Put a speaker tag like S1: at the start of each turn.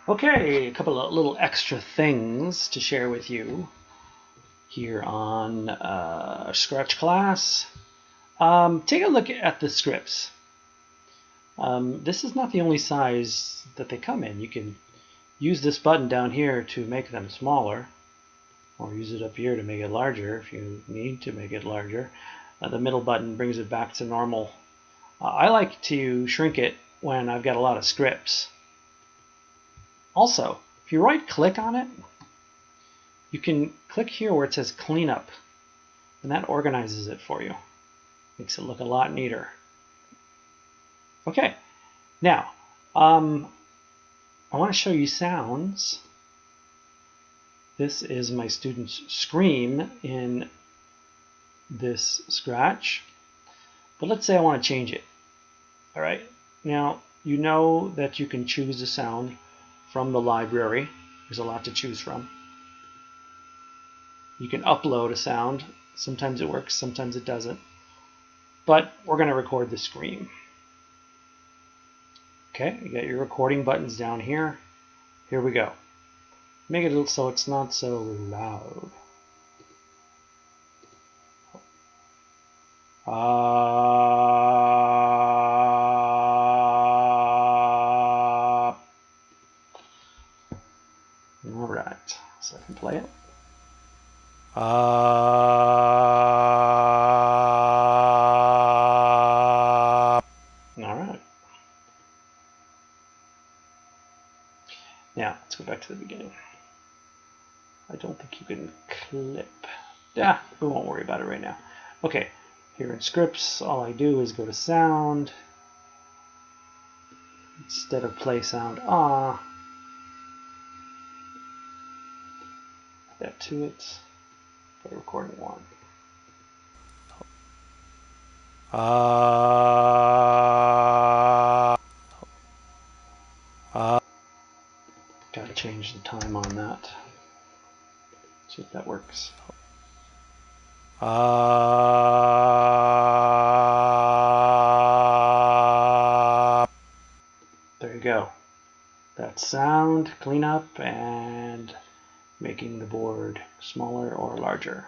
S1: Okay, a couple of little extra things to share with you here on Scratch class. Take a look at the scripts. This is not the only size that they come in. You can use this button down here to make them smaller, or use it up here to make it larger if you need to make it larger. The middle button brings it back to normal. I like to shrink it when I've got a lot of scripts. Also, if you right click on it, you can click here where it says cleanup, and that organizes it for you. Makes it look a lot neater. Okay, now I want to show you sounds. This is my student's scream in this Scratch, but let's say I want to change it. All right, now you know that you can choose a sound from the library. There's a lot to choose from. You can upload a sound. Sometimes it works, sometimes it doesn't. But we're going to record the scream. Okay, you got your recording buttons down here. Here we go. Make it so it's not so loud. All right, so I can play it. All right. Now, let's go back to the beginning. I don't think you can clip. Yeah, we won't worry about it right now. Okay, here in scripts, all I do is go to sound. Instead of play sound, add that to it. Play recording one. Gotta change the time on that. See if that works. There you go. That sound, cleanup, and making the board smaller or larger.